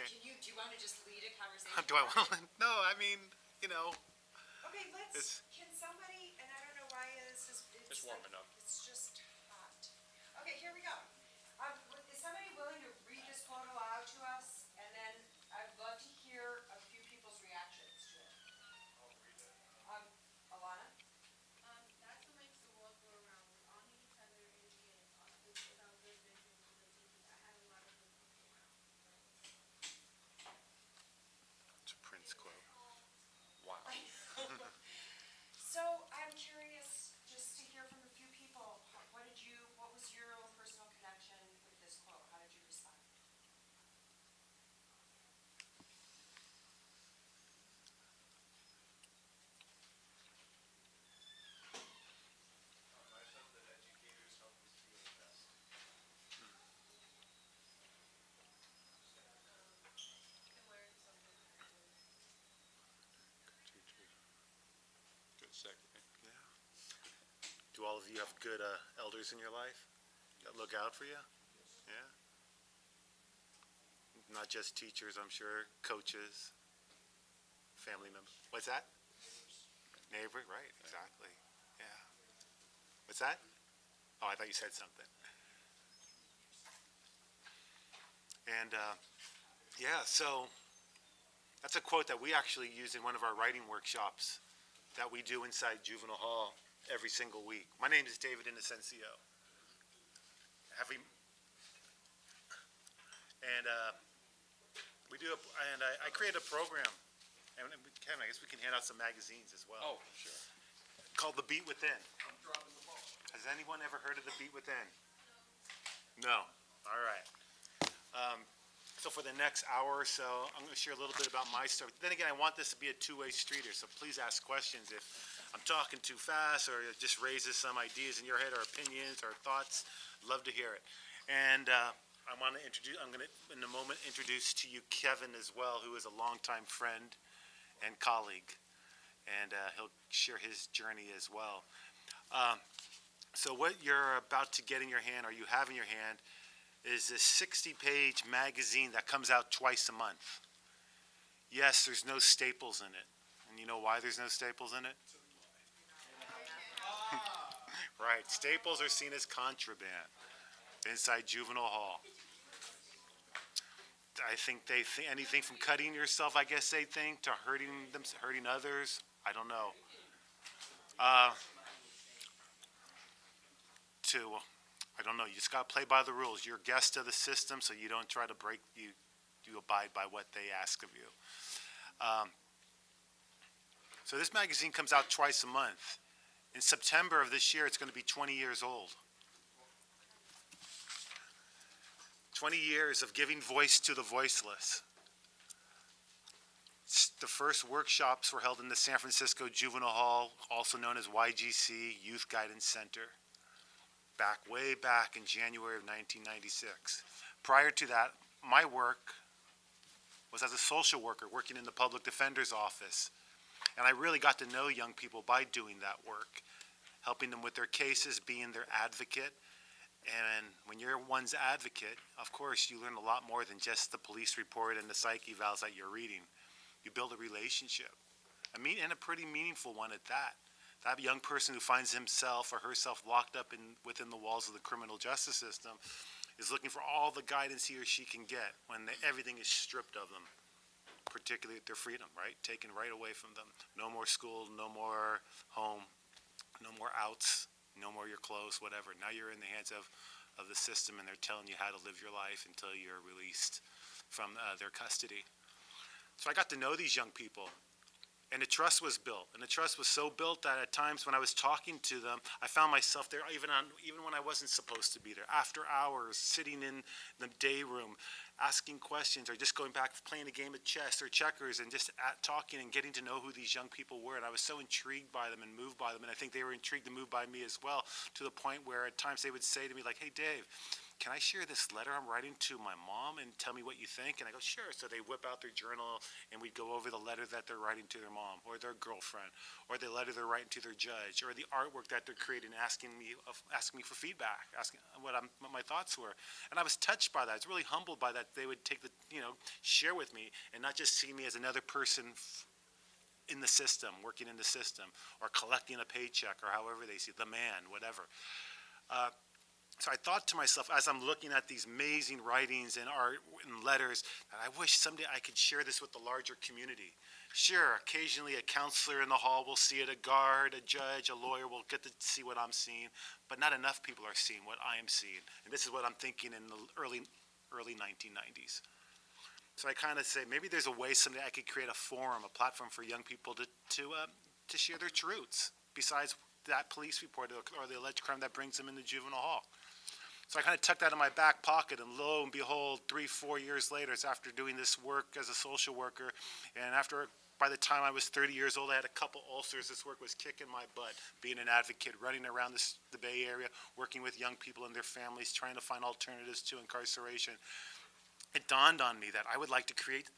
Do you want to just lead a conversation? Do I want to? No, I mean, you know, Okay, it's, can somebody, and I don't know why It's warming up. It's just hot. Okay, here we go. Is somebody willing to read this quote aloud to us? And then I'd love to hear a few people's reactions to it. I'll read it. Alana? That's what makes the world go around. We all need each other in the end. Office without good vision and good teachers. I had a lot of good people around. it's a Prince quote. Wow. So I'm curious just to hear from a few people. What was your own personal connection with this quote? How did you respond? I felt that educators help us be our best. To learn something new. Good second. Yeah. Do all of you have good elders in your life that look out for you? Yeah. Not just teachers, I'm sure, coaches, family members. What's that? Neighbor, right, exactly. Yeah. What's that? Oh, I thought you said something. And yeah, so that's a quote that we actually use in one of our writing workshops that we do inside Juvenile Hall every single week. My name is David Inocencio. I created a program, and I guess we can hand out some magazines as well. Oh, sure. Called The Beat Within. I'm dropping the ball. Has anyone ever heard of The Beat Within? No. All right. So for the next hour or so, I'm going to share a little bit about my story. Then again, I want this to be a two-way street here, so please ask questions if I'm talking too fast or it just raises some ideas in your head or opinions or thoughts. Love to hear it. And I'm going to, in a moment, introduce to you Kevin as well, who is a longtime friend and colleague. And he'll share his journey as well. So what you're about to get in your hand, or you have in your hand, is this 60-page magazine that comes out twice a month. Yes, there's no staples in it. And you know why there's no staples in it? Right, staples are seen as contraband inside Juvenile Hall. I think they think anything from cutting yourself, I guess they think, to hurting others. I don't know. I don't know. You just got to play by the rules. You're a guest of the system, so you don't try to break. You abide by what they ask of you. So this magazine comes out twice a month. In September of this year, it's going to be 20 years old. 20 years of giving voice to the voiceless. The first workshops were held in the San Francisco Juvenile Hall, also known as YGC, Youth Guidance Center, way back in January of 1996. Prior to that, my work was as a social worker working in the public defender's office. And I really got to know young people by doing that work, helping them with their cases, being their advocate. And when you're one's advocate, of course, you learn a lot more than just the police report and the psych evals that you're reading. You build a relationship, and a pretty meaningful one at that. That young person who finds himself or herself locked up within the walls of the criminal justice system is looking for all the guidance he or she can get when everything is stripped of them, particularly their freedom, right? Taken right away from them. No more school, no more home, no more outs, no more your clothes, whatever. Now you're in the hands of the system, and they're telling you how to live your life until you're released from their custody. So I got to know these young people, and the trust was built. And the trust was so built that at times when I was talking to them, I found myself there even when I wasn't supposed to be there. After hours, sitting in the day room, asking questions, or just going back playing a game of chess or checkers, and just talking and getting to know who these young people were. And I was so intrigued by them and moved by them, and I think they were intrigued and moved by me as well, to the point where at times they would say to me, like, "Hey, Dave, can I share this letter I'm writing to my mom and tell me what you think? And I go, sure. So they whip out their journal and we go over the letter that they're writing to their mom or their girlfriend, or the letter they're writing to their judge, or the artwork that they're creating, asking me for feedback, asking what my thoughts were. And I was touched by that. I was really humbled by that. They would take share with me and not just see me as another person in the system, working in the system, or collecting a paycheck, or however they see the man, whatever. So I thought to myself, as I'm looking at these amazing writings and art and letters, that I wish someday I could share this with the larger community. Sure, occasionally a counselor in the hall will see it, a guard, a judge, a lawyer will get to see what I'm seeing, but not enough people are seeing what I am seeing. And this is what I'm thinking in the early 1990s. So I kind of say, maybe there's a way someday I could create a forum, a platform for young people to share their truths, besides that police report or the alleged crime that brings them into juvenile hall. So I kind of tucked that in my back pocket, and lo and behold, 3-4 years later, it's after doing this work as a social worker, and by the time I was 30 years old, I had a couple ulcers. This work was kicking my butt, being an advocate, running around the Bay Area, working with young people and their families, trying to find alternatives to incarceration. It dawned on me that I would like to create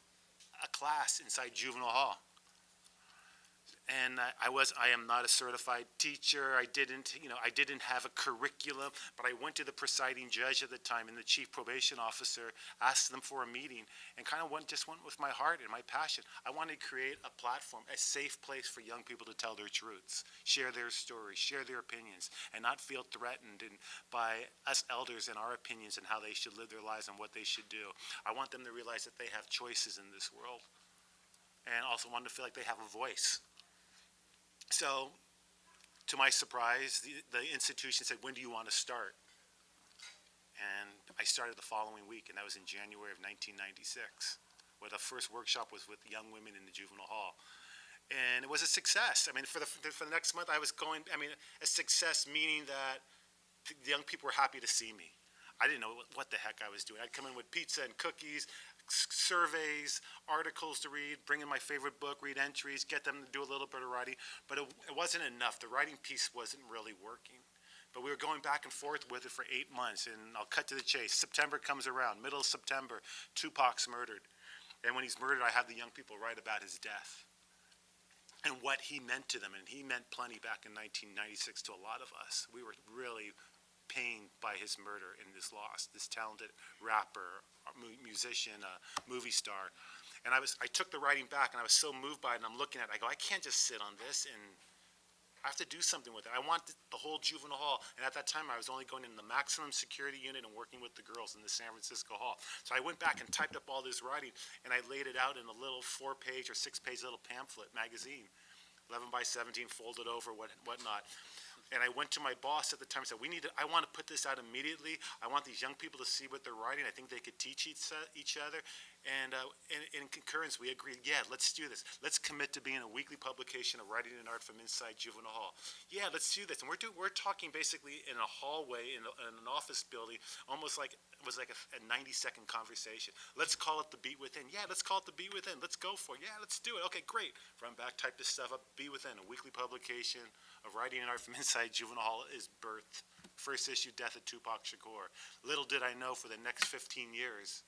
a class inside juvenile hall. And I am not a certified teacher. I didn't have a curriculum, but I went to the presiding judge at the time and the chief probation officer, asked them for a meeting, and kind of went with my heart and my passion. I wanted to create a platform, a safe place for young people to tell their truths, share their stories, share their opinions, and not feel threatened by us elders and our opinions and how they should live their lives and what they should do. I want them to realize that they have choices in this world, and also want them to feel like they have a voice. So, to my surprise, the institution said, when do you want to start? And I started the following week, and that was in January of 1996, where the first workshop was with young women in the juvenile hall. And it was a success. I mean, for the next month, a success meaning that the young people were happy to see me. I didn't know what the heck I was doing. I'd come in with pizza and cookies, surveys, articles to read, bring in my favorite book, read entries, get them to do a little bit of writing, but it wasn't enough. The writing piece wasn't really working. But we were going back and forth with it for 8 months, and I'll cut to the chase. September comes around, middle of September, Tupac's murdered. And when he's murdered, I have the young people write about his death and what he meant to them, and he meant plenty back in 1996 to a lot of us. We were really pained by his murder and his loss, this talented rapper, musician, movie star. And I took the writing back, and I was so moved by it, and I'm looking at it, I go, I can't just sit on this, and I have to do something with it. I want the whole juvenile hall, and at that time I was only going in the maximum security unit and working with the girls in the San Francisco hall. So I went back and typed up all this writing, and I laid it out in a little 4-page or 6-page little pamphlet magazine, 11 by 17, folded over, whatnot. And I went to my boss at the time and said, I want to put this out immediately. I want these young people to see what they're writing. I think they could teach each other. And in concurrence, we agreed, yeah, let's do this. Let's commit to being a weekly publication of writing and art from inside juvenile hall. Yeah, let's do this. And we're talking basically in a hallway in an office building, almost like it was like a 90-second conversation. Let's call it The Beat Within. Yeah, let's call it The Beat Within. Let's go for it. Yeah, let's do it. Okay, great. Run back, type this stuff up. Beat Within, a weekly publication of writing and art from inside juvenile hall is birthed. First issue, Death of Tupac Shakur. Little did I know for the next 15 years,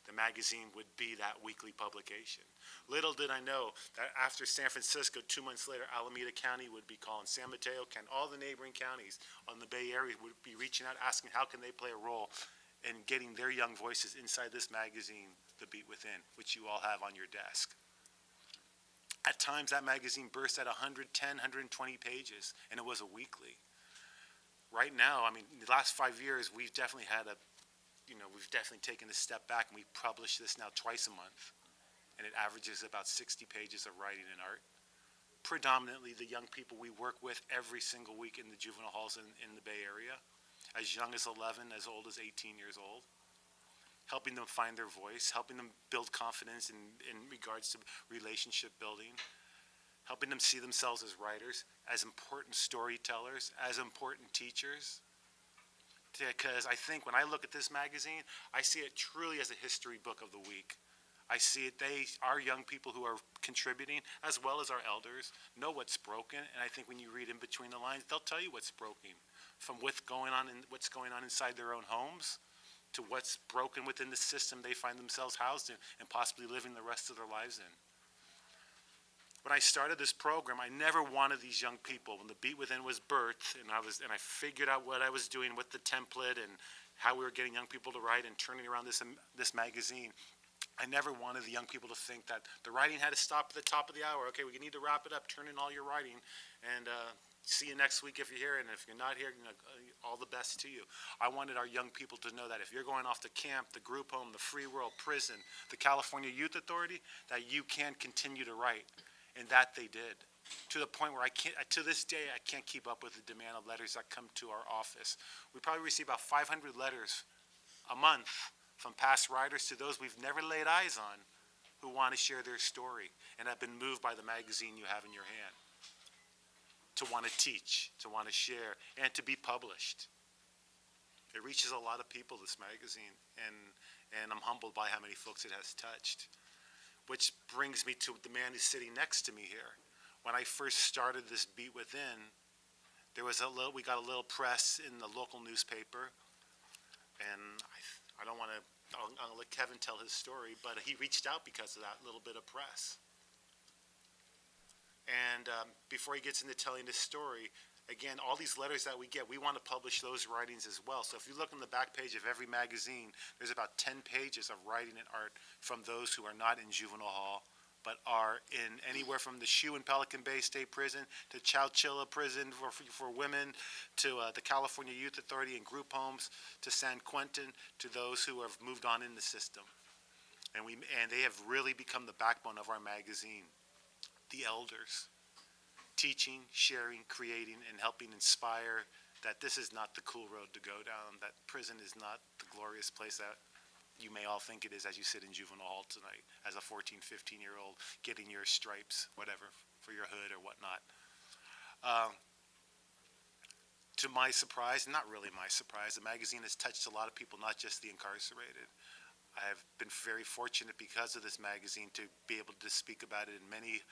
the magazine would be that weekly publication. Little did I know that after San Francisco, 2 months later, Alameda County would be calling, San Mateo County, all the neighboring counties on the Bay Area would be reaching out, asking how can they play a role in getting their young voices inside this magazine, The Beat Within, which you all have on your desk. At times, that magazine burst at 110, 120 pages, and it was a weekly. Right now, I mean, the last 5 years, we've definitely taken a step back, and we publish this now twice a month, and it averages about 60 pages of writing and art. Predominantly the young people we work with every single week in the juvenile halls in the Bay Area, as young as 11, as old as 18 years old, helping them find their voice, helping them build confidence in regards to relationship building, helping them see themselves as writers, as important storytellers, as important teachers. Because I think when I look at this magazine, I see it truly as a history book of the week. I see it, our young people who are contributing, as well as our elders, know what's broken. And I think when you read in between the lines, they'll tell you what's broken. from what's going on inside their own homes to what's broken within the system they find themselves housed in and possibly living the rest of their lives in. When I started this program, I never wanted these young people. When the Beat Within was birthed, and I figured out what I was doing with the template and how we were getting young people to write and turning around this magazine, I never wanted the young people to think that the writing had to stop at the top of the hour. Okay, we need to wrap it up, turn in all your writing, and see you next week if you're here, and if you're not here, all the best to you. I wanted our young people to know that if you're going off to camp, the group home, the free world, prison, the California Youth Authority, that you can continue to write. And that they did, to the point where to this day, I can't keep up with the demand of letters that come to our office. We probably receive about 500 letters a month from past writers to those we've never laid eyes on who want to share their story and have been moved by the magazine you have in your hand, to want to teach, to want to share, and to be published. It reaches a lot of people, this magazine, and I'm humbled by how many folks it has touched. Which brings me to the man who's sitting next to me here. When I first started this Beat Within, we got a little press in the local newspaper, and I'm gonna let Kevin tell his story, but he reached out because of that little bit of press. And before he gets into telling his story, again, all these letters that we get, we want to publish those writings as well. So if you look on the back page of every magazine, there's about 10 pages of writing and art from those who are not in juvenile hall, but are in anywhere from the SHU in Pelican Bay State Prison to Chowchilla Prison for women, to the California Youth Authority and group homes, to San Quentin, to those who have moved on in the system. And they have really become the backbone of our magazine. The elders. Teaching, sharing, creating, and helping inspire that this is not the cool road to go down, that prison is not the glorious place that you may all think it is as you sit in juvenile hall tonight as a 14, 15-year-old getting your stripes, whatever, for your hood or whatnot. To my surprise, not really my surprise, the magazine has touched a lot of people, not just the incarcerated. I have been very fortunate because of this magazine to be able to speak about it in many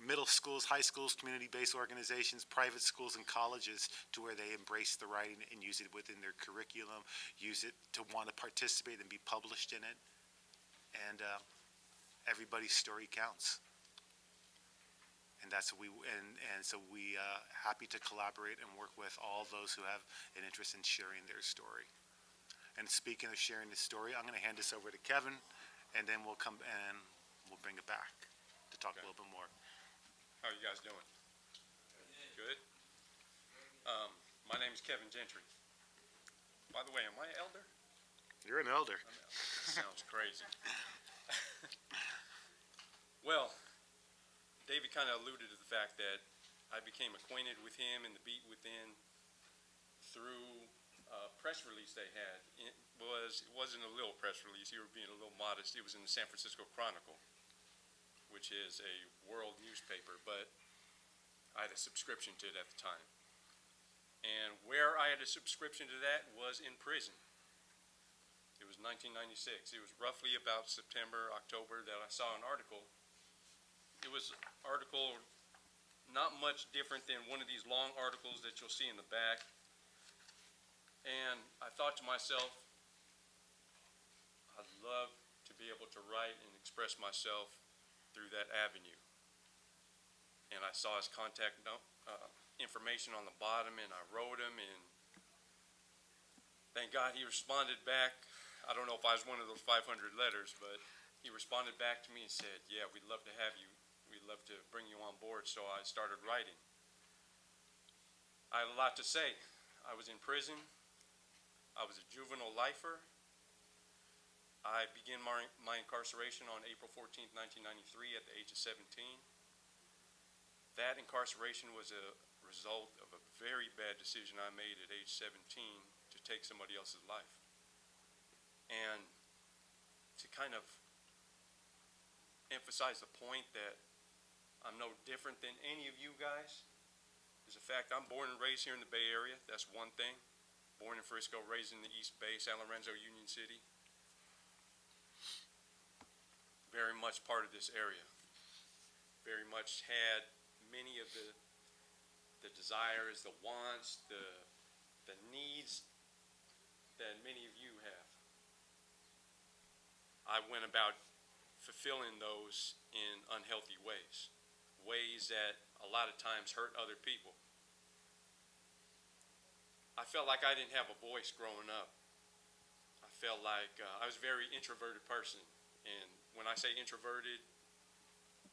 middle schools, high schools, community-based organizations, private schools, and colleges, to where they embrace the writing and use it within their curriculum, use it to want to participate and be published in it. And everybody's story counts. And so we happy to collaborate and work with all those who have an interest in sharing their story. And speaking of sharing the story, I'm going to hand this over to Kevin, and then we'll come and we'll bring it back to talk a little bit more. How are you guys doing? Good? My name is Kevin Gentry. By the way, am I an elder? You're an elder. That sounds crazy. Well, David kind of alluded to the fact that I became acquainted with him and the Beat Within through a press release they had. It wasn't a little press release. You were being a little modest. It was in the San Francisco Chronicle, which is a world newspaper, but I had a subscription to it at the time. And where I had a subscription to that was in prison. It was 1996. It was roughly about September, October that I saw an article. It was an article not much different than one of these long articles that you'll see in the back. And I thought to myself, I'd love to be able to write and express myself through that avenue. And I saw his contact information on the bottom, and I wrote him, and thank God he responded back. I don't know if I was one of those 500 letters, but he responded back to me and said, yeah, we'd love to have you. We'd love to bring you on board. So I started writing. I had a lot to say. I was in prison. I was a juvenile lifer. I began my incarceration on April 14th, 1993 at the age of 17. That incarceration was a result of a very bad decision I made at age 17 to take somebody else's life. And to kind of emphasize the point that I'm no different than any of you guys is the fact I'm born and raised here in the Bay Area. That's one thing. Born in Frisco, raised in the East Bay, San Lorenzo, Union City. Very much part of this area. Very much had many of the desires, the wants, the the needs that many of you have. I went about fulfilling those in unhealthy ways, ways that a lot of times hurt other people. I felt like I didn't have a voice growing up. I felt like I was a very introverted person, and when I say introverted,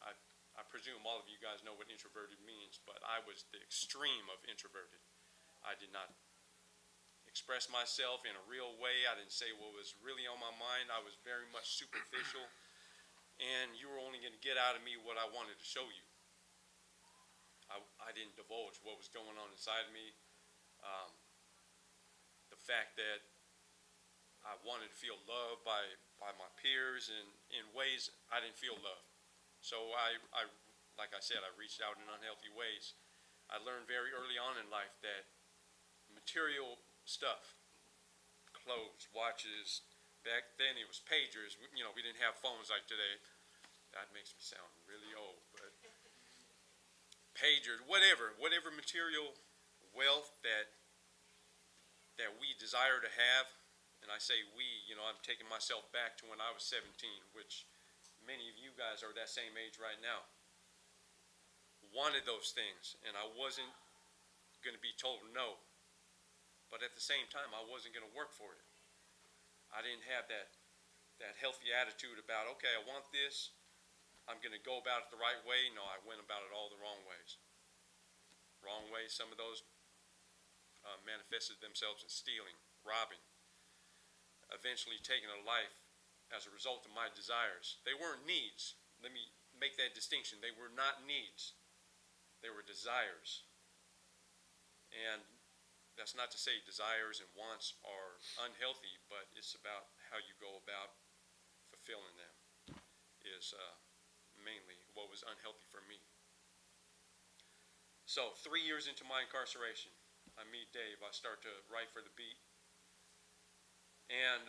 I presume all of you guys know what introverted means, but I was the extreme of introverted. I did not express myself in a real way. I didn't say what was really on my mind. I was very much superficial, and you were only going to get out of me what I wanted to show you. I didn't divulge what was going on inside of me. The fact that I wanted to feel loved by my peers, and in ways I didn't feel loved. So like I said, I reached out in unhealthy ways. I learned very early on in life that material stuff, clothes, watches, back then it was pagers. You know, we didn't have phones like today. That makes me sound really old, but pagers, whatever material wealth that we desire to have, and I say we, you know, I'm taking myself back to when I was 17, which many of you guys are that same age right now. Wanted those things, and I wasn't going to be told no. But at the same time, I wasn't going to work for it. I didn't have that healthy attitude about, okay, I want this, I'm going to go about it the right way. No, I went about it all the wrong ways. Wrong ways, some of those manifested themselves in stealing, robbing, eventually taking a life as a result of my desires. They weren't needs. Let me make that distinction. They were not needs. They were desires. And that's not to say desires and wants are unhealthy, but it's about how you go about fulfilling them is mainly what was unhealthy for me. So 3 years into my incarceration, I meet Dave. I start to write for the Beat. And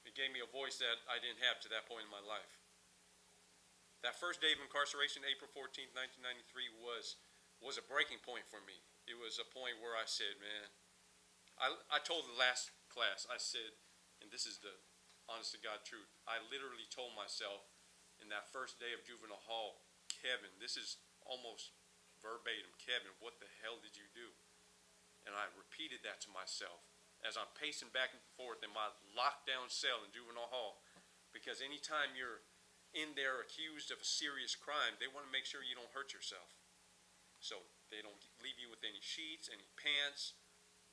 it gave me a voice that I didn't have to that point in my life. That first day of incarceration, April 14th, 1993, was a breaking point for me. It was a point where I said, man, I told the last class, I said, and this is the honest to God truth, I literally told myself in that first day of juvenile hall, Kevin, this is almost verbatim, Kevin, what the hell did you do? And I repeated that to myself as I'm pacing back and forth in my lockdown cell in juvenile hall, because anytime you're in there accused of a serious crime, they want to make sure you don't hurt yourself. So they don't leave you with any sheets, any pants,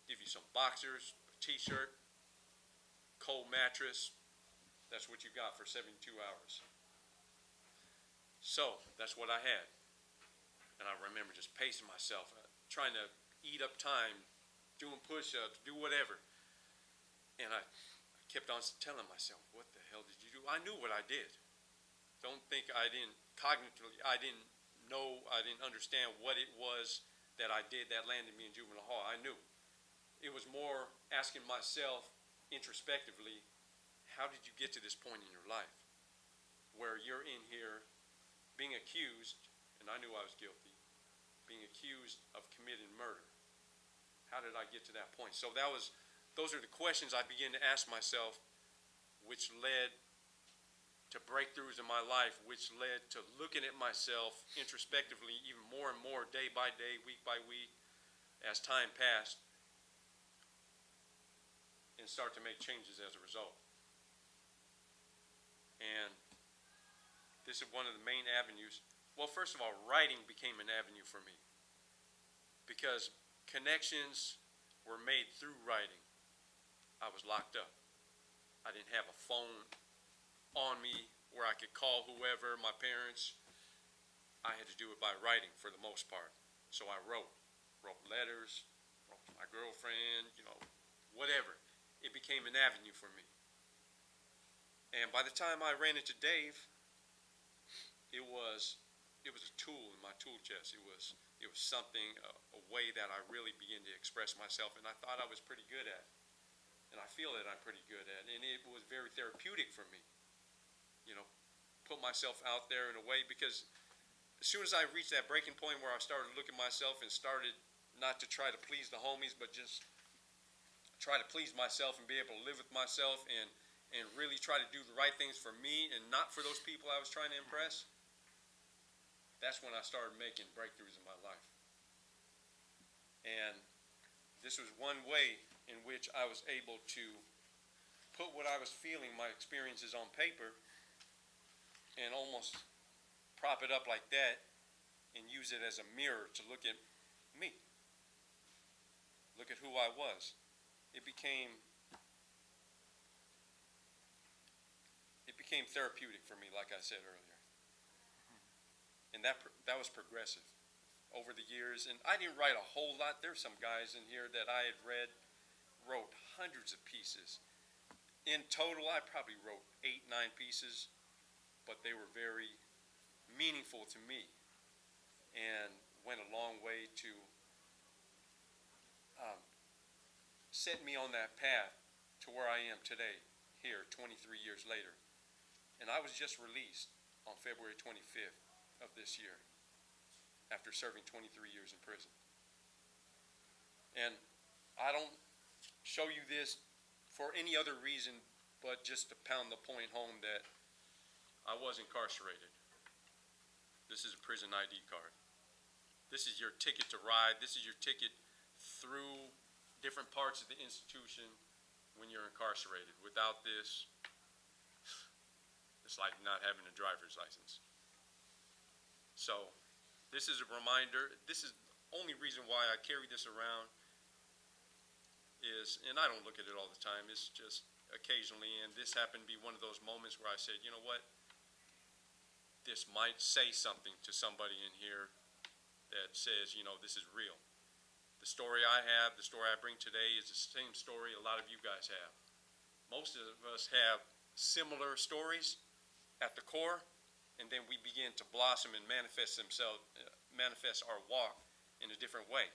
give you some boxers, a t-shirt, cold mattress. That's what you got for 72 hours. So that's what I had. And I remember just pacing myself, trying to eat up time, doing push-ups, do whatever. And I kept on telling myself, what the hell did you do? I knew what I did. Don't think I didn't cognitively, I didn't know, I didn't understand what it was that I did that landed me in juvenile hall. I knew. It was more asking myself introspectively, how did you get to this point in your life where you're in here being accused, and I knew I was guilty, being accused of committing murder? How did I get to that point? So those are the questions I began to ask myself, which led to breakthroughs in my life, which led to looking at myself introspectively even more and more, day by day, week by week, as time passed, and start to make changes as a result. And this is one of the main avenues. Well, first of all, writing became an avenue for me, because connections were made through writing. I was locked up. I didn't have a phone on me where I could call whoever, my parents. I had to do it by writing for the most part. So I wrote letters, wrote to my girlfriend, whatever. It became an avenue for me. And by the time I ran into Dave, it was a tool in my tool chest. It was something, a way that I really began to express myself, and I thought I was pretty good at. And I feel that I'm pretty good at. And it was very therapeutic for me. Put myself out there in a way, because as soon as I reached that breaking point where I started looking at myself and started not to try to please the homies, but just try to please myself and be able to live with myself and really try to do the right things for me and not for those people I was trying to impress, that's when I started making breakthroughs in my life. And this was one way in which I was able to put what I was feeling, my experiences, on paper and almost prop it up like that and use it as a mirror to look at me. Look at who I was. It became therapeutic for me, like I said earlier. And that was progressive over the years. And I didn't write a whole lot. There's some guys in here that I had wrote hundreds of pieces. In total, I probably wrote 8, 9 pieces, but they were very meaningful to me and went a long way to set me on that path to where I am today, here 23 years later. And I was just released on February 25th of this year after serving 23 years in prison. And I don't show you this for any other reason but just to pound the point home that I was incarcerated. This is a prison ID card. This is your ticket to ride. This is your ticket through different parts of the institution when you're incarcerated. Without this, it's like not having a driver's license. So this is a reminder. This is the only reason why I carry this around is, and I don't look at it all the time, it's just occasionally, and this happened to be one of those moments where I said, you know what, this might say something to somebody in here that says, you know, this is real. The story I have, the story I bring today is the same story a lot of you guys have. Most of us have similar stories at the core, and then we begin to blossom and manifest our walk in a different way.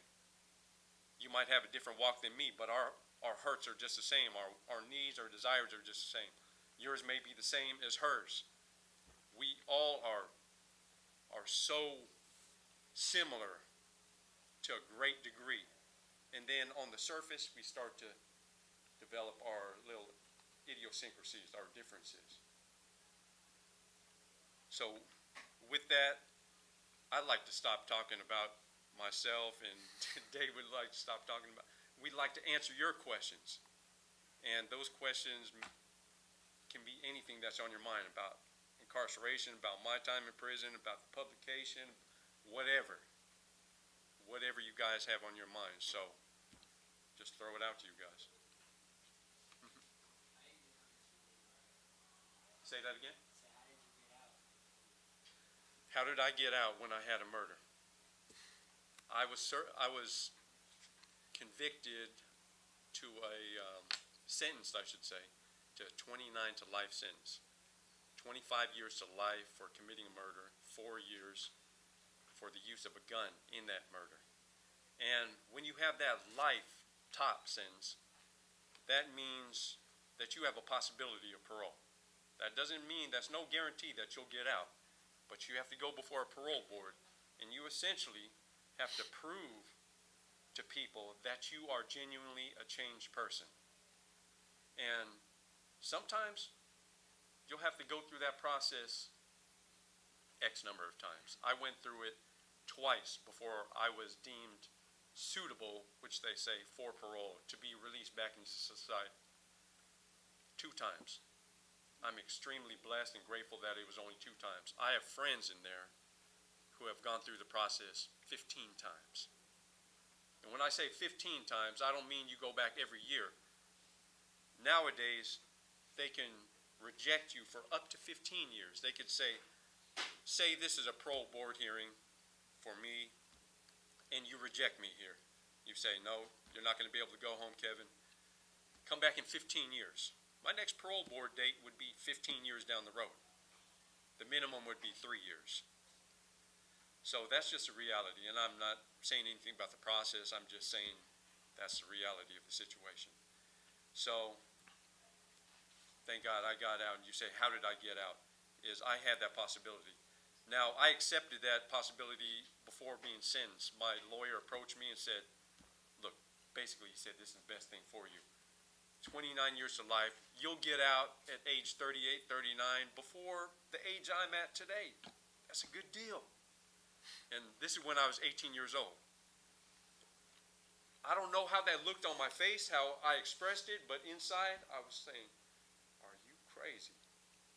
You might have a different walk than me, but our hurts are just the same. Our needs, our desires are just the same. Yours may be the same as hers. We all are so similar to a great degree. And then on the surface, we start to develop our little idiosyncrasies, our differences. So with that, I'd like to stop talking about myself, and Dave would like to stop talking about. We'd like to answer your questions. And those questions can be anything that's on your mind about incarceration, about my time in prison, about the publication, whatever you guys have on your mind. So just throw it out to you guys. Say that again? How did I get out when I had a murder? I was convicted to a sentenced, I should say, to 29 to life sentence. 25 years to life for committing a murder, 4 years for the use of a gun in that murder. And when you have that life top sentence, that means that you have a possibility of parole. That doesn't mean, that's no guarantee that you'll get out, but you have to go before a parole board, and you essentially have to prove to people that you are genuinely a changed person. And sometimes you'll have to go through that process X number of times. I went through it twice before I was deemed suitable, which they say, for parole, to be released back into society. 2 times. I'm extremely blessed and grateful that it was only 2 times. I have friends in there who have gone through the process 15 times. And when I say 15 times, I don't mean you go back every year. Nowadays, they can reject you for up to 15 years. They could say this is a parole board hearing for me, and you reject me here. You say, no, you're not going to be able to go home, Kevin. Come back in 15 years. My next parole board date would be 15 years down the road. The minimum would be 3 years. So that's just a reality, and I'm not saying anything about the process. I'm just saying that's the reality of the situation. So thank God I got out. And you say, how did I get out? Is I had that possibility. Now, I accepted that possibility before being sentenced. My lawyer approached me and said, look, basically he said, this is the best thing for you. 29 years to life. You'll get out at age 38, 39 before the age I'm at today. That's a good deal. And this is when I was 18 years old. I don't know how that looked on my face, how I expressed it, but inside I was saying, are you crazy?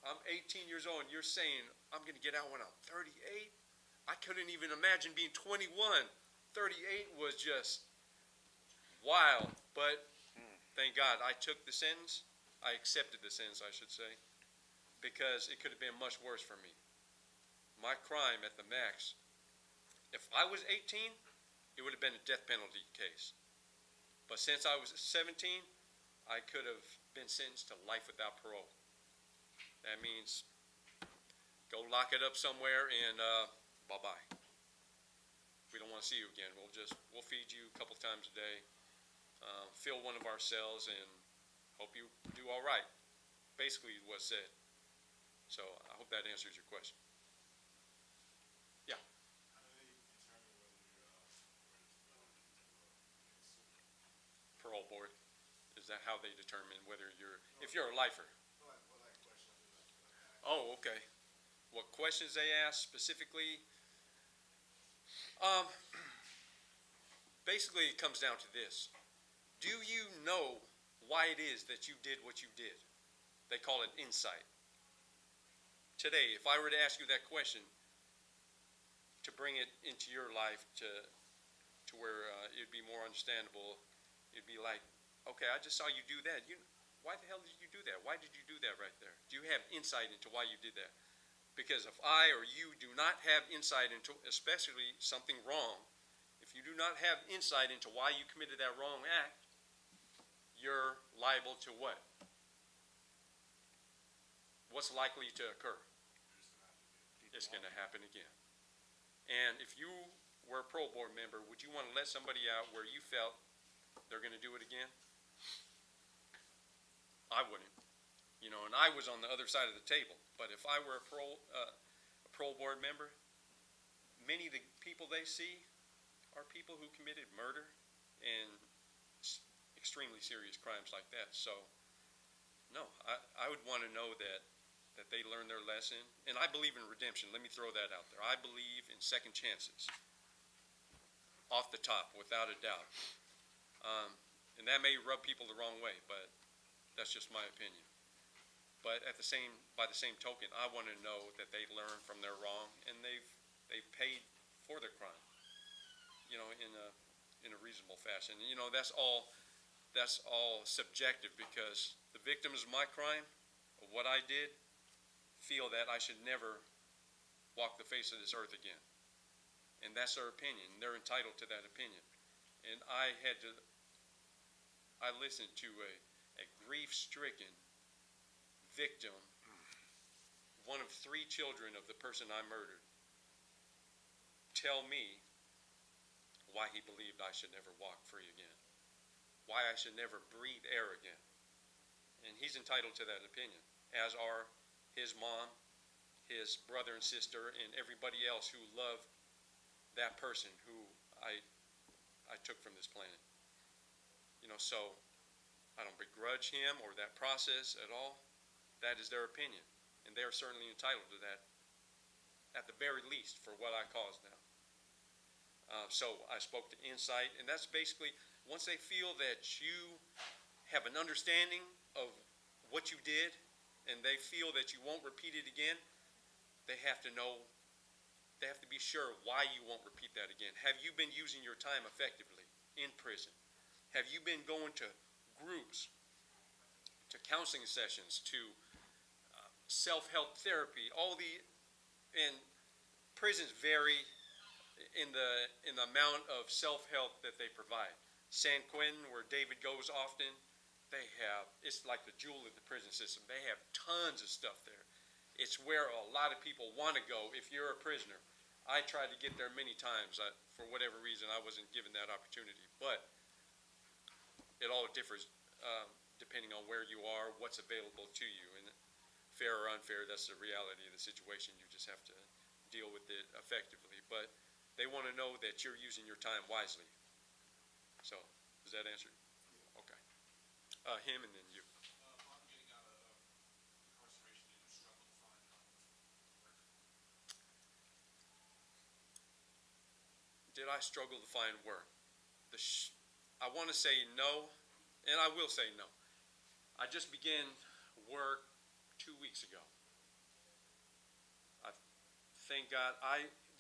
I'm 18 years old and you're saying I'm going to get out when I'm 38? I couldn't even imagine being 21. 38 was just wild, but thank God I took the sentence. I accepted the sentence, I should say, because it could have been much worse for me. My crime at the max, if I was 18, it would have been a death penalty case. But since I was 17, I could have been sentenced to life without parole. That means go lock it up somewhere and bye-bye. We don't want to see you again. We'll feed you a couple times a day, fill one of our cells, and hope you do all right. Basically what's said. So I hope that answers your question. Yeah. How do they determine whether you're Parole board. Is that how they determine whether if you're a lifer? what like questions do they ask? Oh, okay. What questions they ask specifically? Basically, it comes down to this. Do you know why it is that you did what you did? They call it insight. Today, if I were to ask you that question, to bring it into your life to where it'd be more understandable, it'd be like, okay, I just saw you do that. Why the hell did you do that? Why did you do that right there? Do you have insight into why you did that? Because if I or you do not have insight into, especially something wrong, if you do not have insight into why you committed that wrong act, you're liable to what? What's likely to occur? It's going to happen again. And if you were a parole board member, would you want to let somebody out where you felt they're going to do it again? I wouldn't. And I was on the other side of the table. But if I were a parole board member, many of the people they see are people who committed murder and extremely serious crimes like that. So, no, I would want to know that they learn their lesson. And I believe in redemption. Let me throw that out there. I believe in second chances. Off the top, without a doubt. And that may rub people the wrong way, but that's just my opinion. But by the same token, I want to know that they learn from their wrong and they've paid for their crime, in a reasonable fashion. And, that's all subjective, because the victims of my crime, of what I did, feel that I should never walk the face of this earth again. And that's their opinion. They're entitled to that opinion. And I listened to a grief-stricken victim, one of 3 children of the person I murdered, tell me why he believed I should never walk free again, why I should never breathe air again. And he's entitled to that opinion, as are his mom, his brother and sister, and everybody else who loved that person who I took from this planet. So I don't begrudge him or that process at all. That is their opinion, and they are certainly entitled to that, at the very least, for what I caused them. So I spoke to insight, and that's basically, once they feel that you have an understanding of what you did, and they feel that you won't repeat it again, they have to know, they have to be sure why you won't repeat that again. Have you been using your time effectively in prison? Have you been going to groups, to counseling sessions, to self-help therapy? And prisons vary in the amount of self-help that they provide. San Quentin, where David goes often, it's like the jewel of the prison system. They have tons of stuff there. It's where a lot of people want to go if you're a prisoner. I tried to get there many times. For whatever reason, I wasn't given that opportunity. But it all differs depending on where you are, what's available to you. And fair or unfair, that's the reality of the situation. You just have to deal with it effectively. But they want to know that you're using your time wisely. So, does that answer? Okay. Him and then you. Upon getting out of incarceration, did you struggle to find work? Did I struggle to find work? I want to say no, and I will say no. I just began work 2 weeks ago. Thank God,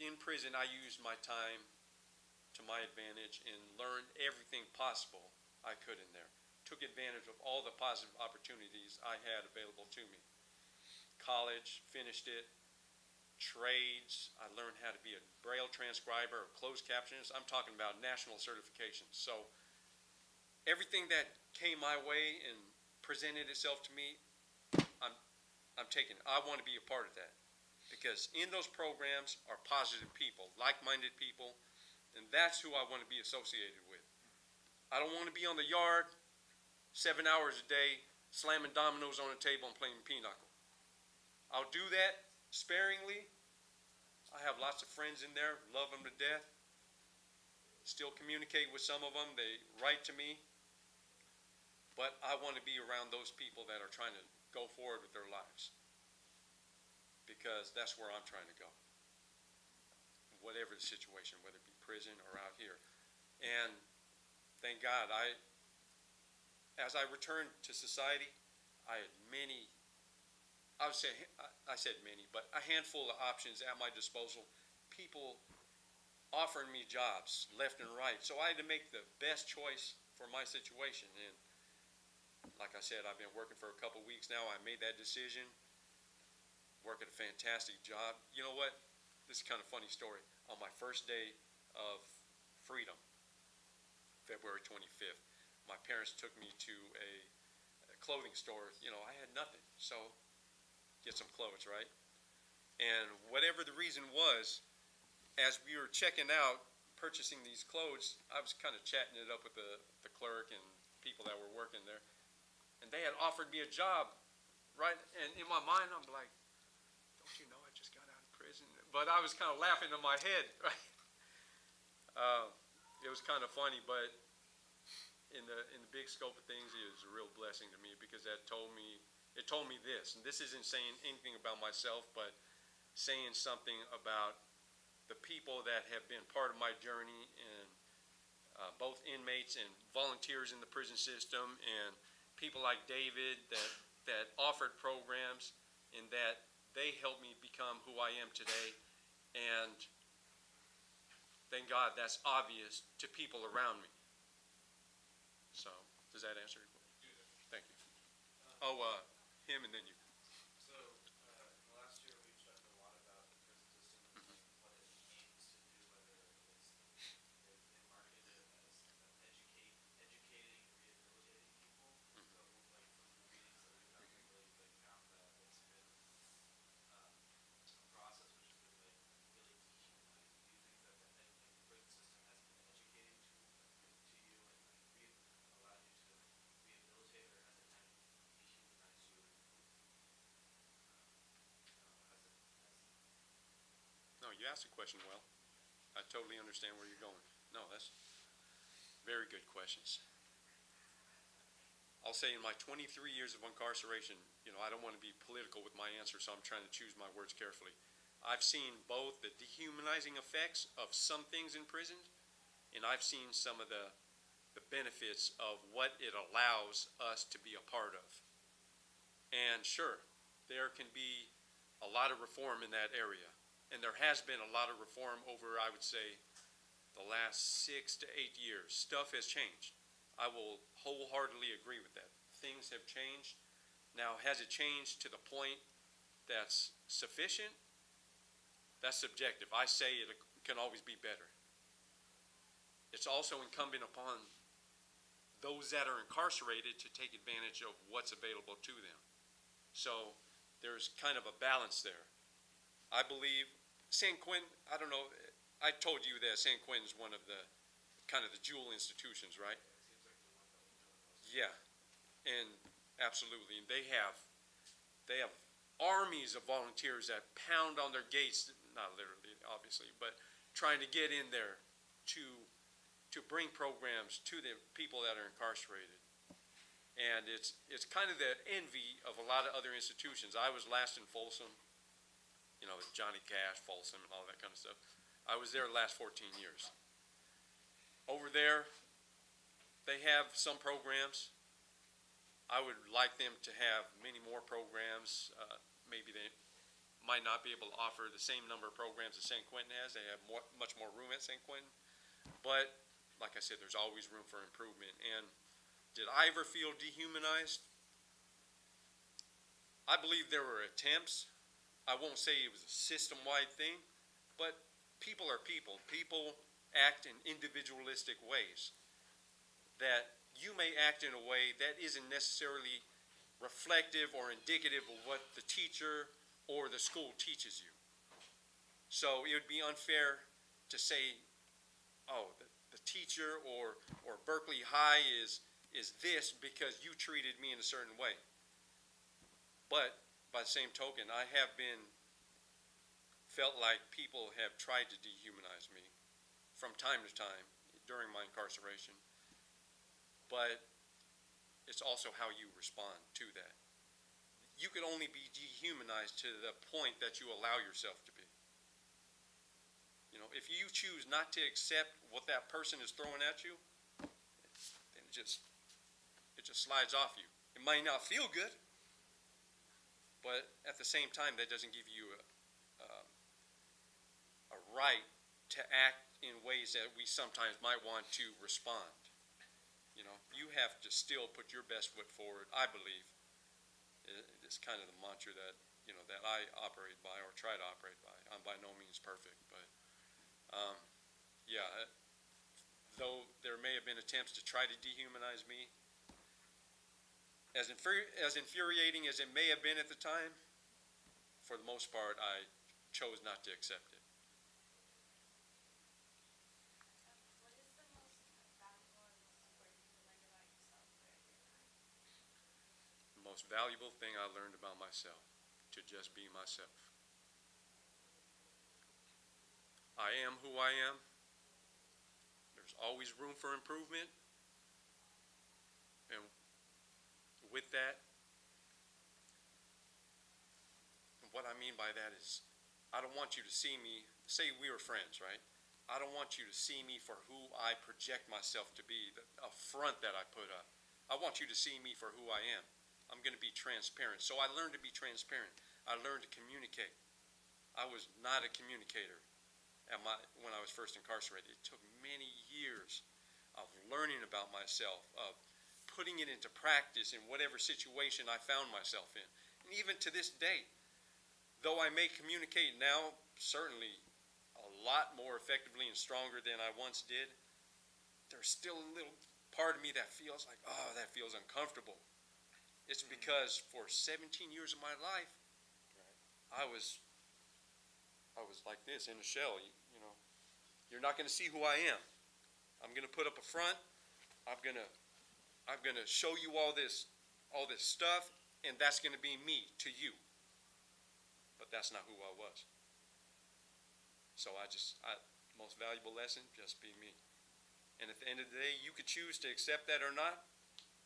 in prison, I used my time to my advantage and learned everything possible I could in there. Took advantage of all the positive opportunities I had available to me. College, finished it. Trades, I learned how to be a Braille transcriber, a closed captionist. I'm talking about national certifications. So everything that came my way and presented itself to me, I'm taking it. I want to be a part of that. Because in those programs are positive people, like-minded people, and that's who I want to be associated with. I don't want to be on the yard 7 hours a day, slamming dominoes on a table and playing pinochle. I'll do that sparingly. I have lots of friends in there, love them to death. Still communicate with some of them. They write to me. But I want to be around those people that are trying to go forward with their lives. Because that's where I'm trying to go. Whatever the situation, whether it be prison or out here. And thank God, as I returned to society, I had many, I said many, but a handful of options at my disposal. People offering me jobs left and right. So I had to make the best choice for my situation. And like I said, I've been working for a couple weeks now. I made that decision. Working a fantastic job. You know what? This is kind of a funny story. On my first day of freedom, February 25th, my parents took me to a clothing store. You know, I had nothing. So get some clothes, right? And whatever the reason was, as we were checking out, purchasing these clothes, I was kind of chatting it up with the clerk and people that were working there. And they had offered me a job, right? And in my mind, I'm like, don't you know I just got out of prison? But I was kind of laughing in my head, right? It was kind of funny, but in the big scope of things, it was a real blessing to me because it told me this, and this isn't saying anything about myself, but saying something about the people that have been part of my journey, and both inmates and volunteers in the prison system, and people like David that offered programs, and that they helped me become who I am today. And thank God that's obvious to people around me. So, does that answer your question? Thank you. Him and then you. So, in the last year, we've talked a lot about the prison system and what it aims to do, whether it's, they market it as educating and rehabilitating people. So, like from the readings that we've done lately, they found that it's been a process which has been like really dehumanizing. Do you think that the prison system has been educating to you and allowed you to rehabilitate, or has it kind of dehumanized you? No, you asked the question well. I totally understand where you're going. No, that's very good questions. I'll say in my 23 years of incarceration, I don't want to be political with my answer, so I'm trying to choose my words carefully. I've seen both the dehumanizing effects of some things in prison, and I've seen some of the benefits of what it allows us to be a part of. And sure, there can be a lot of reform in that area. And there has been a lot of reform over, I would say, the last 6 to 8 years. Stuff has changed. I will wholeheartedly agree with that. Things have changed. Now, has it changed to the point that's sufficient? That's subjective. I say it can always be better. It's also incumbent upon those that are incarcerated to take advantage of what's available to them. So there's kind of a balance there. I believe San Quentin, I don't know, I told you that San Quentin is one of the kind of the jewel institutions, right? Yeah, and absolutely. And they have armies of volunteers that pound on their gates, not literally, obviously, but trying to get in there to bring programs to the people that are incarcerated. And it's kind of the envy of a lot of other institutions. I was last in Folsom, you know, with Johnny Cash, Folsom, and all that kind of stuff. I was there the last 14 years. Over there, they have some programs. I would like them to have many more programs. Maybe they might not be able to offer the same number of programs that San Quentin has. They have much more room at San Quentin. But, like I said, there's always room for improvement. And did I ever feel dehumanized? I believe there were attempts. I won't say it was a system-wide thing, but people are people. People act in individualistic ways. That you may act in a way that isn't necessarily reflective or indicative of what the teacher or the school teaches you. So it would be unfair to say, oh, the teacher or Berkeley High is this because you treated me in a certain way. But by the same token, I have felt like people have tried to dehumanize me from time to time during my incarceration. But it's also how you respond to that. You could only be dehumanized to the point that you allow yourself to be. You know, if you choose not to accept what that person is throwing at you, then it just slides off you. It might not feel good, but at the same time, that doesn't give you a right to act in ways that we sometimes might want to respond. You know, you have to still put your best foot forward, I believe. It's kind of the mantra that, you know, that I operate by or try to operate by. I'm by no means perfect, but though there may have been attempts to try to dehumanize me, as infuriating as it may have been at the time, for the most part, I chose not to accept it. What is the most valuable and most important thing you learned about yourself during your time? The most valuable thing I learned about myself, to just be myself. I am who I am. There's always room for improvement. And with that, what I mean by that is, I don't want you to see me, say we were friends, right? I don't want you to see me for who I project myself to be, a front that I put up. I want you to see me for who I am. I'm going to be transparent. So I learned to be transparent. I learned to communicate. I was not a communicator when I was first incarcerated. It took many years of learning about myself, of putting it into practice in whatever situation I found myself in. And even to this day, though I may communicate now, certainly a lot more effectively and stronger than I once did, there's still a little part of me that feels like, oh, that feels uncomfortable. It's because for 17 years of my life, I was like this, in a shell, you know. You're not going to see who I am. I'm going to put up a front. I'm going to show you all this stuff, and that's going to be me to you. But that's not who I was. So most valuable lesson, just be me. And at the end of the day, you could choose to accept that or not,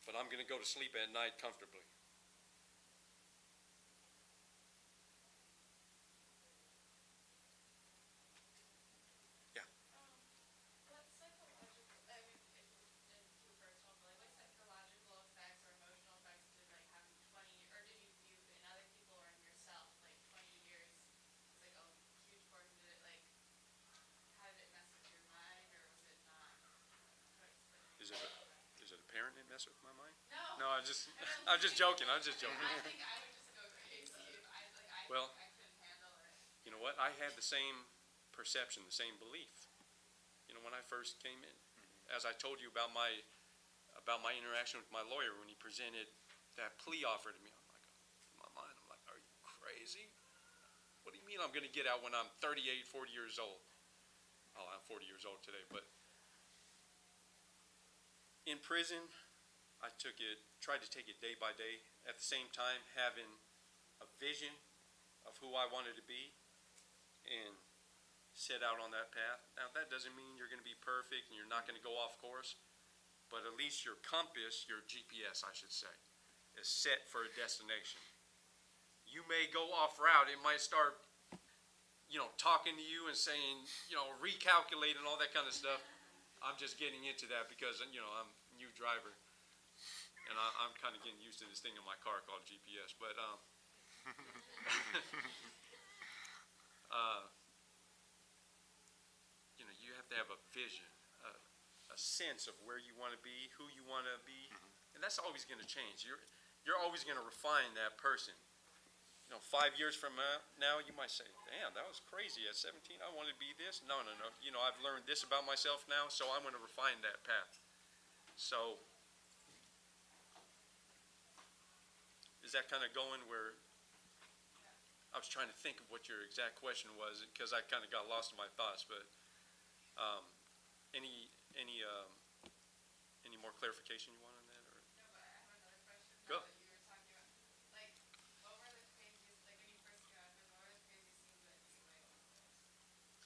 but I'm going to go to sleep at night comfortably. What psychological, I mean, it's too personal, but like, what psychological effects or emotional effects did like having 20, or did you view in other people or in yourself, like 20 years as like a huge portion? Did it like, how did it mess with your mind, or was it not? Is it apparent it messed with my mind? No. No, I'm just joking. I'm just joking. I think I would just go crazy if I Well, I couldn't handle it. You know what? I had the same perception, the same belief. You know, when I first came in, as I told you about my interaction with my lawyer when he presented that plea offer to me, I'm like, in my mind, I'm like, are you crazy? What do you mean I'm going to get out when I'm 38, 40 years old? Oh, I'm 40 years old today, but in prison, I tried to take it day by day. At the same time, having a vision of who I wanted to be and set out on that path. Now, that doesn't mean you're going to be perfect and you're not going to go off course, but at least your compass, your GPS, I should say, is set for a destination. You may go off route. It might start, talking to you and saying, recalculate and all that kind of stuff. I'm just getting into that because, I'm a new driver. And I'm kind of getting used to this thing in my car called GPS. But, you have to have a vision, a sense of where you want to be, who you want to be. And that's always going to change. You're always going to refine that person. 5 years from now, you might say, damn, that was crazy. At 17, I wanted to be this. No. I've learned this about myself now, so I'm going to refine that path. So, is that kind of going where I was trying to think of what your exact question was because I kind of got lost in my thoughts, but any more clarification you want on that? Or? No, but I have another question. Go. That you were talking about, like, what were the craziest, like when you first got out of prison, what were the craziest things that you like?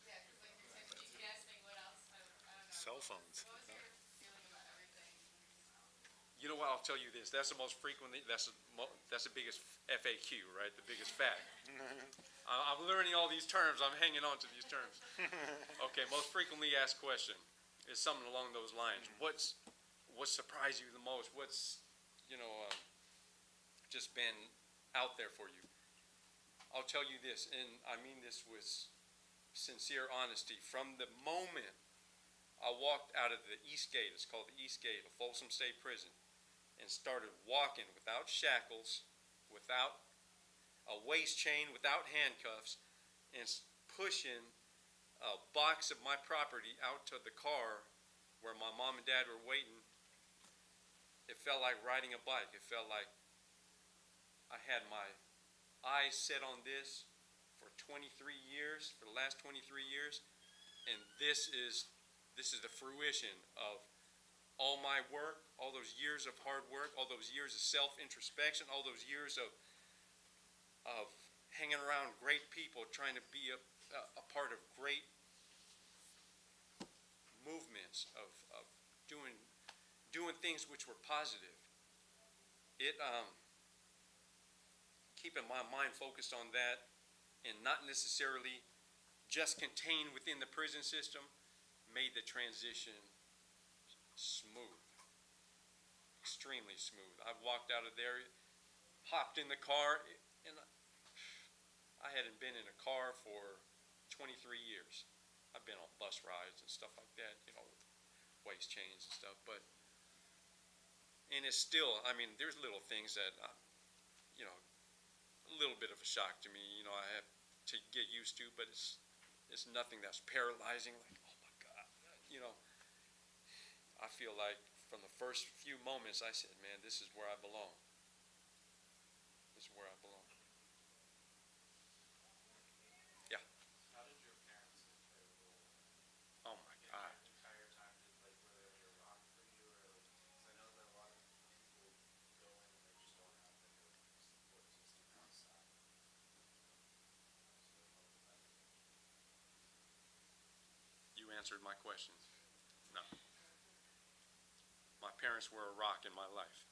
Yeah, because like you're saying GPS thing, what else? I don't know. Cell phones. What was your feeling about everything? You know what? I'll tell you this. That's the most frequently. That's the biggest FAQ, right? The biggest fact. I'm learning all these terms. I'm hanging on to these terms. Okay. Most frequently asked question is something along those lines. What surprised you the most? What's just been out there for you? I'll tell you this, and I mean this with sincere honesty. From the moment I walked out of the East Gate, it's called the East Gate of Folsom State Prison, and started walking without shackles, without a waist chain, without handcuffs, and pushing a box of my property out to the car where my mom and dad were waiting. It felt like riding a bike. It felt like I had my eyes set on this for 23 years, for the last 23 years, and this is the fruition of all my work, all those years of hard work, all those years of self-introspection, all those years of hanging around great people, trying to be a part of great movements, of doing things which were positive. Keeping my mind focused on that and not necessarily just contained within the prison system made the transition smooth, extremely smooth. I walked out of there, hopped in the car, and I hadn't been in a car for 23 years. I've been on bus rides and stuff like that, with waist chains and stuff, and it's still, there's little things that, a little bit of a shock to me, I have to get used to, but it's nothing that's paralyzing, like, oh my God, I feel like from the first few moments I said, man, this is where I belong. This is where I belong. Yeah. How did your parents play a role? Oh my God. The entire time, were they a rock for you, or 'cause I know that a lot of people go in and they just don't have a support system outside. You answered my question. No. My parents were a rock in my life.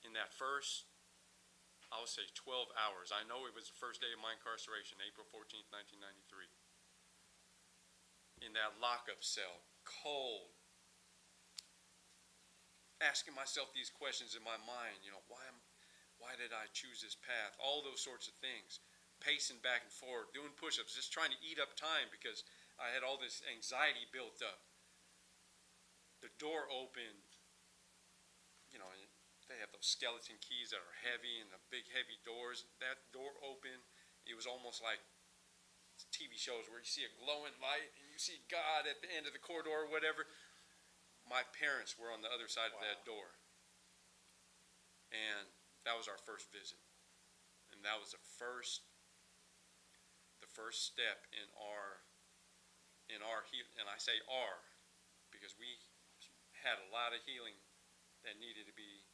In that first, I would say 12 hours, I know it was the first day of my incarceration, April 14th, 1993. In that lockup cell, cold, asking myself these questions in my mind, why did I choose this path? All those sorts of things. Pacing back and forth, doing push-ups, just trying to eat up time because I had all this anxiety built up. The door opened, they have those skeleton keys that are heavy and the big heavy doors. That door opened, it was almost like TV shows where you see a glowing light and you see God at the end of the corridor or whatever. My parents were on the other side of that door. And that was our first visit. And that was the first step in our healing. And I say our because we had a lot of healing that needed to be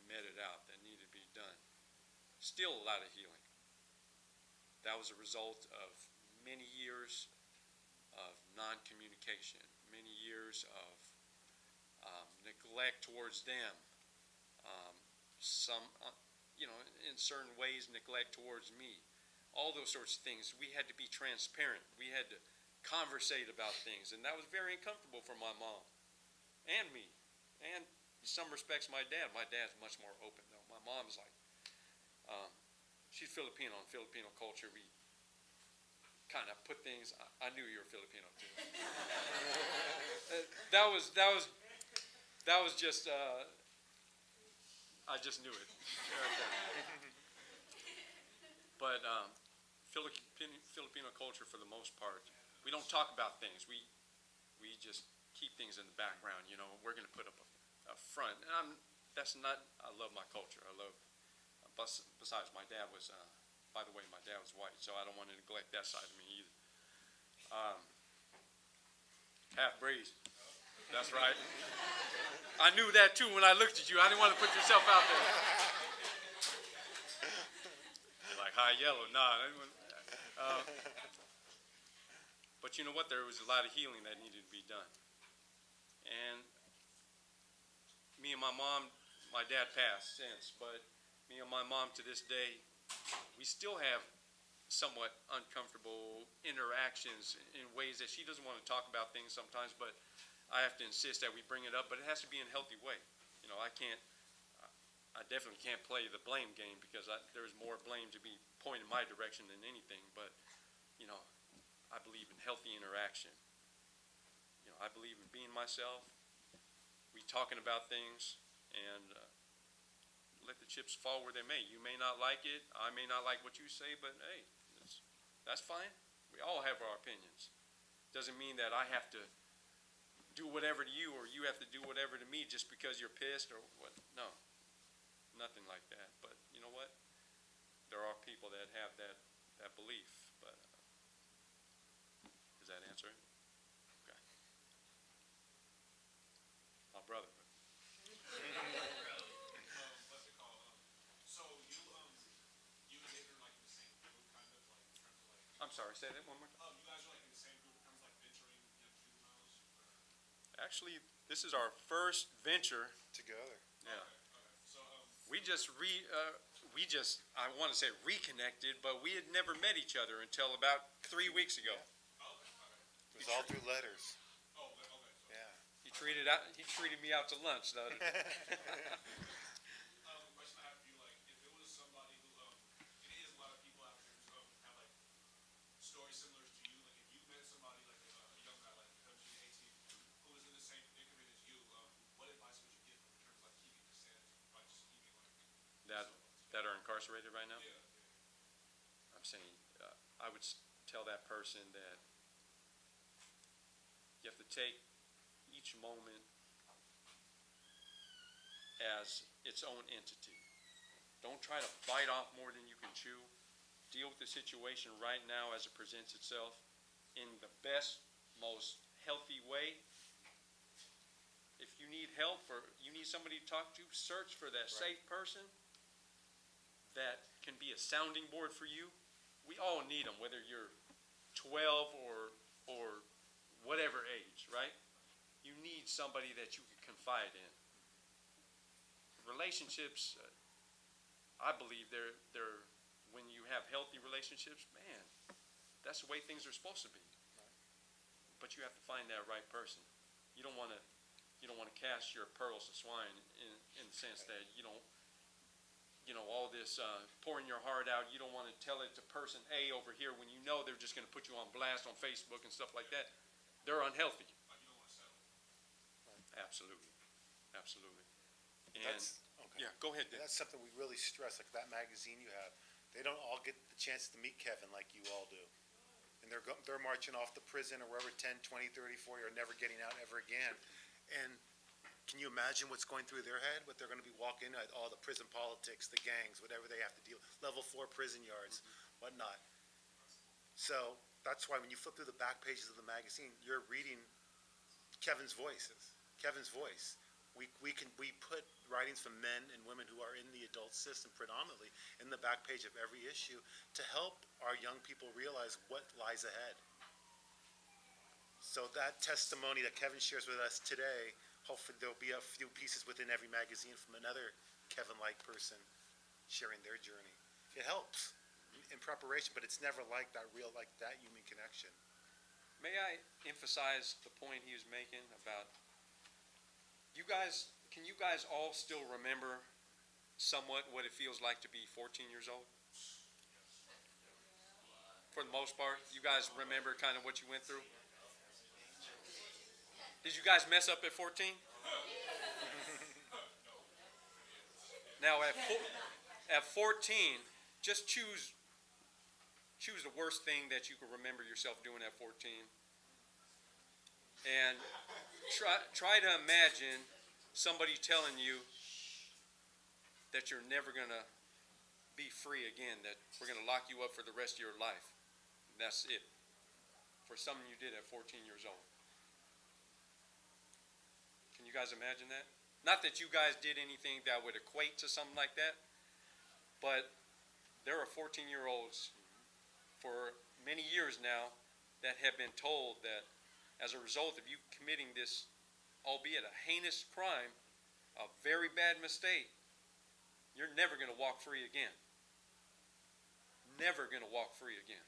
meted out, that needed to be done. Still a lot of healing. That was a result of many years of non-communication, many years of neglect towards them, some, in certain ways, neglect towards me. All those sorts of things. We had to be transparent. We had to conversate about things, and that was very uncomfortable for my mom and me, and in some respects my dad. My dad's much more open, though. My mom's like, she's Filipino. In Filipino culture, we kind of put things. I knew you were Filipino too. That was just. I just knew it. But Filipino culture, for the most part, we don't talk about things. We just keep things in the background. We're going to put up a front, and that's not. I love my culture. I love. Besides, my dad was. By the way, my dad was white, so I don't want to neglect that side of me either. Half breed. That's right. I knew that too when I looked at you. I didn't want to put yourself out there. You're like high yellow. Nah. But you know what? There was a lot of healing that needed to be done. And me and my mom, my dad passed since, but me and my mom to this day, we still have somewhat uncomfortable interactions in ways that she doesn't want to talk about things sometimes, but I have to insist that we bring it up, but it has to be in a healthy way. I definitely can't play the blame game because there's more blame to be pointed my direction than anything, but, I believe in healthy interaction. I believe in being myself, we talking about things, and let the chips fall where they may. You may not like it, I may not like what you say, but hey, that's fine. We all have our opinions. Doesn't mean that I have to do whatever to you or you have to do whatever to me just because you're pissed or what. No, nothing like that. But you know what? There are people that have that belief. But does that answer it? Okay. My brother. What's it called? So you and David are like in the same group, kind of like in terms of like. I'm sorry. Say that one more time. You guys are like in the same group in terms of like venturing young juveniles. Actually, this is our first venture. Together. Yeah. Okay. So We just I want to say reconnected, but we had never met each other until about 3 weeks ago. It was all through letters. Oh, okay. So, Yeah. He treated me out to lunch the other day. the question I have for you, like, if it was somebody who, it is a lot of people out there who have like stories similar to you. Like, if you met somebody like a young guy like 17, 18, who was in the same predicament as you, what advice would you give them in terms of like keeping the sanity, by just keeping like that are incarcerated right now. Yeah. I'm saying I would tell that person that you have to take each moment as its own entity. Don't try to bite off more than you can chew. Deal with the situation right now as it presents itself in the best, most healthy way. If you need help or you need somebody to talk to, search for that safe person that can be a sounding board for you. We all need them, whether you're 12 or whatever age, right? You need somebody that you can confide in. Relationships, I believe they're when you have healthy relationships, man, that's the way things are supposed to be. But you have to find that right person. You don't want to cast your pearls to swine in the sense that all this pouring your heart out. You don't want to tell it to person A over here when you know they're just going to put you on blast on Facebook and stuff like that. They're unhealthy. Like you don't want to settle. Absolutely. And That's, okay. yeah, go ahead. And that's something we really stress, like that magazine you have. They don't all get the chance to meet Kevin like you all do. And they're marching off to prison or wherever 10, 20, 30, 40 are never getting out ever again. And can you imagine what's going through their head? What they're going to be walking at, all the prison politics, the gangs, whatever they have to deal, level 4 prison yards, whatnot. So that's why when you flip through the back pages of the magazine, you're reading Kevin's voice. We put writings from men and women who are in the adult system predominantly in the back page of every issue to help our young people realize what lies ahead. So that testimony that Kevin shares with us today, hopefully there'll be a few pieces within every magazine from another Kevin-like person sharing their journey. It helps in preparation, but it's never like that real, like that human connection. May I emphasize the point he was making about you guys, can you guys all still remember somewhat what it feels like to be 14 years old? For the most part, you guys remember kind of what you went through? Did you guys mess up at 14? Now at 14, just choose the worst thing that you can remember yourself doing at 14. And try to imagine somebody telling you that you're never going to be free again, that we're going to lock you up for the rest of your life. That's it. For something you did at 14 years old. Can you guys imagine that? Not that you guys did anything that would equate to something like that, but there are 14-year-olds for many years now that have been told that as a result of you committing this, albeit a heinous crime, a very bad mistake, you're never going to walk free again. Never going to walk free again.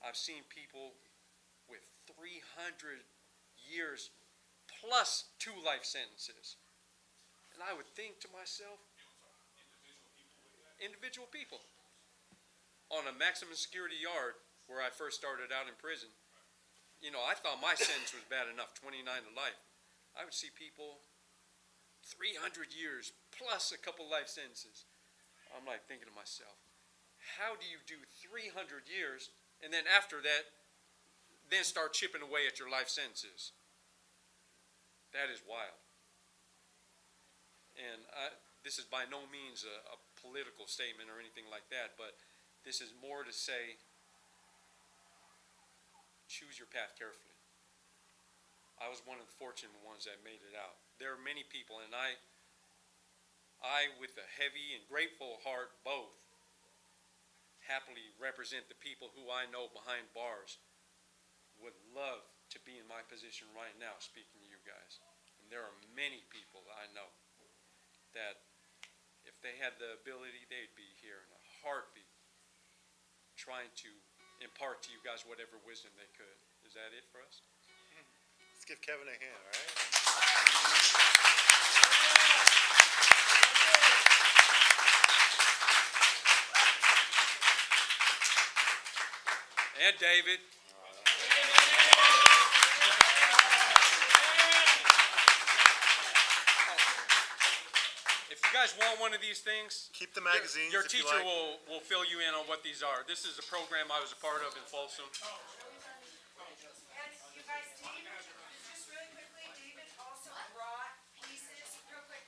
I've seen people with 300 years plus 2 life sentences. And I would think to myself, individual people. On a maximum security yard where I first started out in prison, you know, I thought my sentence was bad enough, 29 to life. I would see people 300 years plus a couple life sentences. I'm like thinking to myself, how do you do 300 years and then after that, then start chipping away at your life sentences? That is wild. And this is by no means a political statement or anything like that, but this is more to say, choose your path carefully. I was one of the fortunate ones that made it out. There are many people, and I with a heavy and grateful heart both, happily represent the people who I know behind bars, would love to be in my position right now speaking to you guys. And there are many people I know that if they had the ability, they'd be here in a heartbeat trying to impart to you guys whatever wisdom they could. Is that it for us? Let's give Kevin a hand, all right? And David. If you guys want one of these things, Keep the magazines your if you teacher like. will fill you in on what these are. This is a program I was a part of in Folsom. And you guys, David, just really quickly, David also brought pieces, real quick,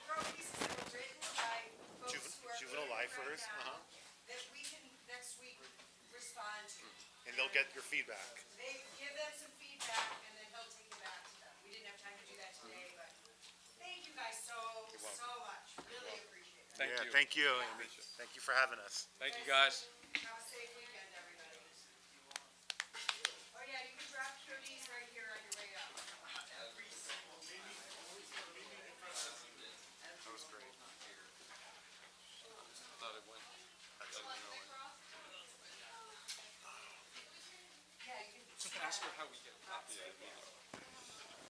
brought pieces that were written by folks who are Juvenile living lifers, right now, that we can next week respond to. And they'll get your feedback. They give them some feedback and then he'll take it back to them. We didn't have time to do that today, but thank you guys so much. Really appreciate it. Thank you. Thank you, Amy. Thank you for having us. Thank you, guys. Have a safe weekend, everybody. Oh yeah, you can drop QDs right here on your way out. That was great. I thought it went. Yeah, you can. Ask her how we get a copy of it.